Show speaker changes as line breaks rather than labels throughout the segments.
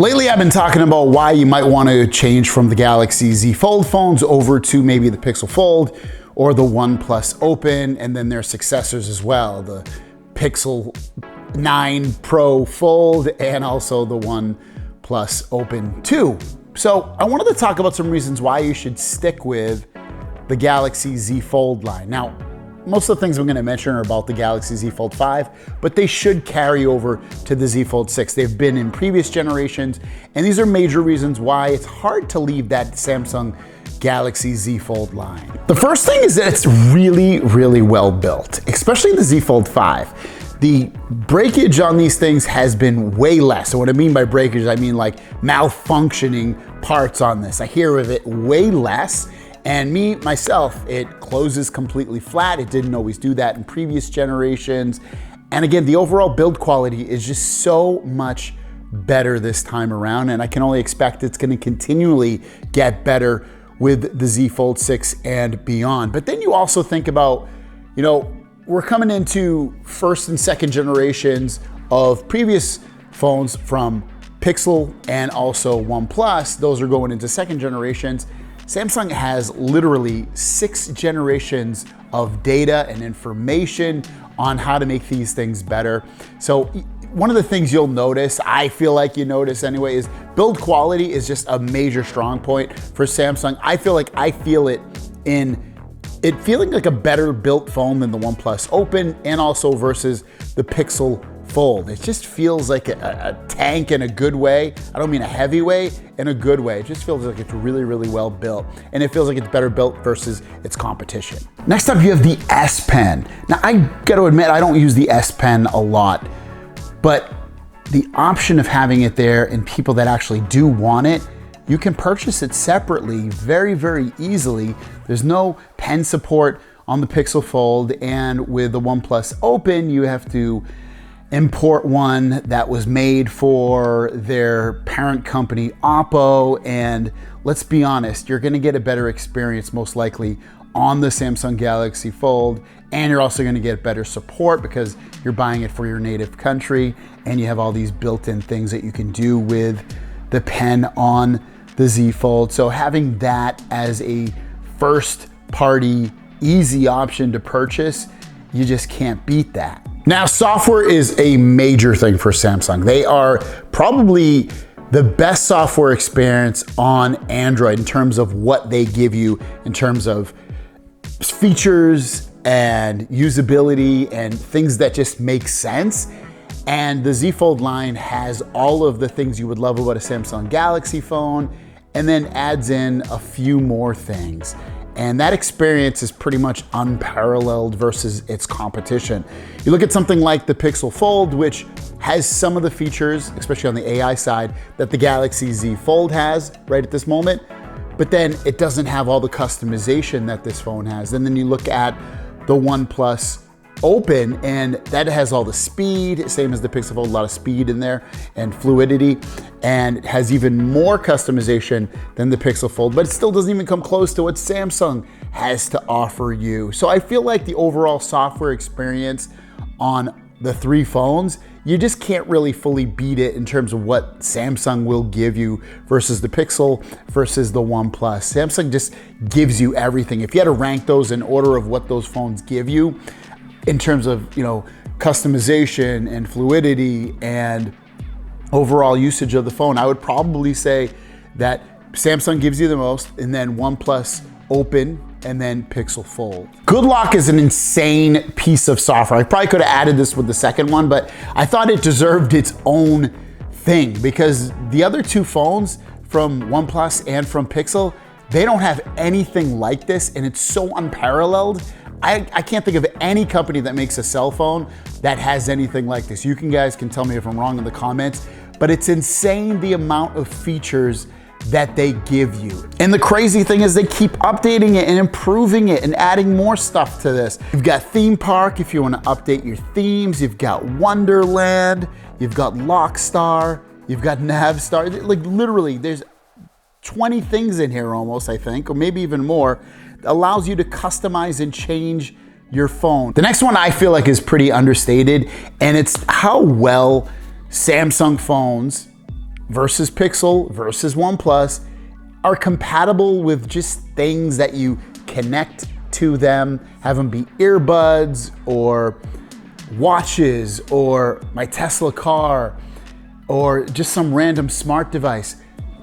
Lately, I've been talking about why you might want to change from the Galaxy Z Fold phones over to maybe the Pixel Fold or the OnePlus Open, and then their successors as well, the Pixel 9 Pro Fold and also the OnePlus Open 2. So I wanted to talk about some reasons why you should stick with the Galaxy Z Fold line. Now, most of the things I'm going to mention are about the Galaxy Z Fold 5, but they should carry over to the Z Fold 6. They've been in previous generations, and these are major reasons why it's hard to leave that Samsung Galaxy Z Fold line. The first thing is that it's really, really well built, especially the Z Fold 5. The breakage on these things has been way less. So what I mean by breakage, I mean like malfunctioning parts on this. I hear of it way less. And myself, it closes completely flat. It didn't always do that in previous generations. And again, the overall build quality is just so much better this time around. And I can only expect it's gonna continually get better with the Z Fold 6 and beyond. But then you also think about, we're coming into first and second generations of previous phones from Pixel and also OnePlus. Those are going into second generations. Samsung has literally 6 generations of data and information on how to make these things better. So one of the things you'll notice, I feel like you notice anyway, is build quality is just a major strong point for Samsung. I feel it in it feeling like a better built phone than the OnePlus Open and also versus the Pixel Fold. It just feels like a tank in a good way. I don't mean a heavy way, in a good way. It just feels like it's really, really well built. And it feels like it's better built versus its competition. Next up, you have the S Pen. Now, I gotta admit, I don't use the S Pen a lot, but the option of having it there and people that actually do want it, you can purchase it separately very, very easily. There's no pen support on the Pixel Fold, and with the OnePlus Open, you have to import one that was made for their parent company, Oppo, and let's be honest, you're gonna get a better experience most likely on the Samsung Galaxy Fold, and you're also gonna get better support because you're buying it for your native country, and you have all these built-in things that you can do with the pen on the Z Fold. So having that as a first-party, easy option to purchase, you just can't beat that. Now, software is a major thing for Samsung. They are probably the best software experience on Android in terms of what they give you in terms of features and usability and things that just make sense. And the Z Fold line has all of the things you would love about a Samsung Galaxy phone and then adds in a few more things. And that experience is pretty much unparalleled versus its competition. You look at something like the Pixel Fold, which has some of the features, especially on the AI side, that the Galaxy Z Fold has right at this moment, but then it doesn't have all the customization that this phone has. And then you look at the OnePlus Open, and that has all the speed, same as the Pixel Fold, a lot of speed in there and fluidity, and it has even more customization than the Pixel Fold, but it still doesn't even come close to what Samsung has to offer you. So I feel like the overall software experience on the 3 phones, you just can't really fully beat it in terms of what Samsung will give you versus the Pixel versus the OnePlus. Samsung just gives you everything. If you had to rank those in order of what those phones give you, in terms of customization and fluidity and overall usage of the phone, I would probably say that Samsung gives you the most, and then OnePlus Open, and then Pixel Fold. Good Lock is an insane piece of software. I probably could have added this with the second one, but I thought it deserved its own thing because the other 2 phones from OnePlus and from Pixel, they don't have anything like this, and it's so unparalleled. I can't think of any company that makes a cell phone that has anything like this. You guys can tell me if I'm wrong in the comments, but it's insane the amount of features that they give you. And the crazy thing is they keep updating it and improving it and adding more stuff to this. You've got Theme Park if you want to update your themes. You've got Wonderland. You've got Lockstar. You've got Navstar. Like literally, there's 20 things in here almost, I think, or maybe even more. Allows you to customize and change your phone. The next one I feel like is pretty understated, and it's how well Samsung phones versus Pixel versus OnePlus are compatible with just things that you connect to them, have them be earbuds or watches or my Tesla car or just some random smart device.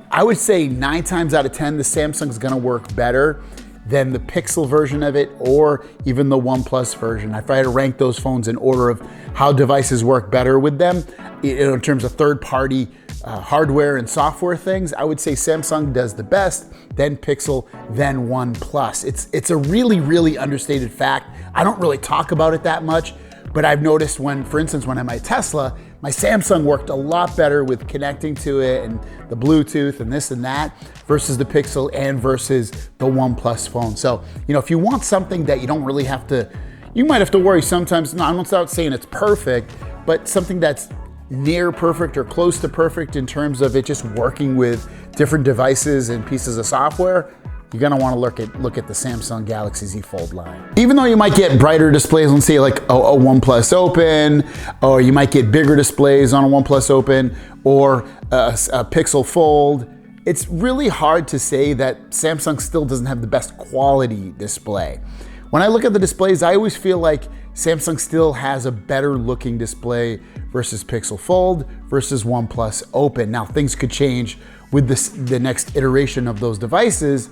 I would say 9 times out of 10, the Samsung's gonna work better than the Pixel version of it or even the OnePlus version. If I had to rank those phones in order of how devices work better with them, in terms of third-party hardware and software things, I would say Samsung does the best, then Pixel, then OnePlus. It's a really, really understated fact. I don't really talk about it that much, but I've noticed when, for instance, when I had my Tesla, my Samsung worked a lot better with connecting to it and the Bluetooth and this and that versus the Pixel and versus the OnePlus phone. So, if you want something that you don't really have to, you might have to worry sometimes, no, I'm not saying it's perfect, but something that's near perfect or close to perfect in terms of it just working with different devices and pieces of software, you're gonna wanna look at the Samsung Galaxy Z Fold line. Even though you might get brighter displays on, say, like a OnePlus Open, or you might get bigger displays on a OnePlus Open or a Pixel Fold, it's really hard to say that Samsung still doesn't have the best quality display. When I look at the displays, I always feel like Samsung still has a better looking display versus Pixel Fold versus OnePlus Open. Now, things could change with the next iteration of those devices,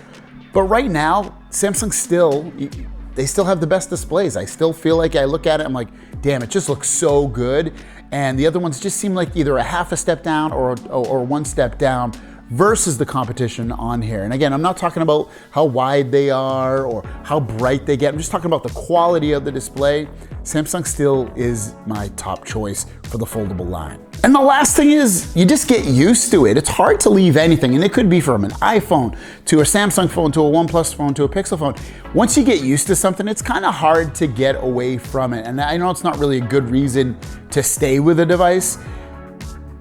but right now, Samsung they still have the best displays. I still feel like I look at it, I'm like, damn, it just looks so good. And the other ones just seem like either a half a step down or 1 step down versus the competition on here. And again, I'm not talking about how wide they are or how bright they get. I'm just talking about the quality of the display. Samsung still is my top choice for the foldable line. And the last thing is, you just get used to it. It's hard to leave anything, and it could be from an iPhone to a Samsung phone to a OnePlus phone to a Pixel phone. Once you get used to something, it's kind of hard to get away from it. And I know it's not really a good reason to stay with a device,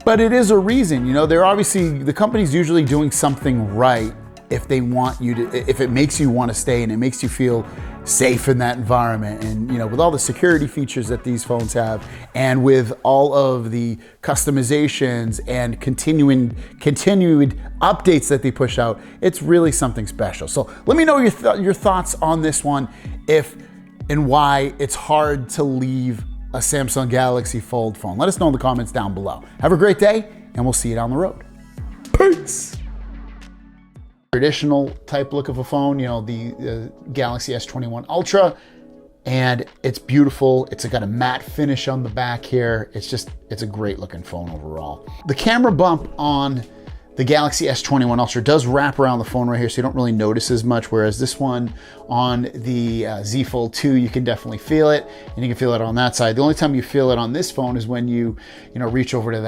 but it is a reason. They're obviously, the company's usually doing something right if they want you to, if it makes you want to stay and it makes you feel safe in that environment. And with all the security features that these phones have, and with all of the customizations and continued updates that they push out, it's really something special. So let me know your thoughts on this one, if and why it's hard to leave a Samsung Galaxy Fold phone. Let us know in the comments down below. Have a great day, and we'll see you down the road. Peace. Traditional type look of a phone, the Galaxy S21 Ultra, and it's beautiful. It's got a matte finish on the back here. It's a great looking phone overall. The camera bump on the Galaxy S21 Ultra does wrap around the phone right here, so you don't really notice as much, whereas this one on the Z Fold 2, you can definitely feel it, and you can feel it on that side. The only time you feel it on this phone is when you reach over to that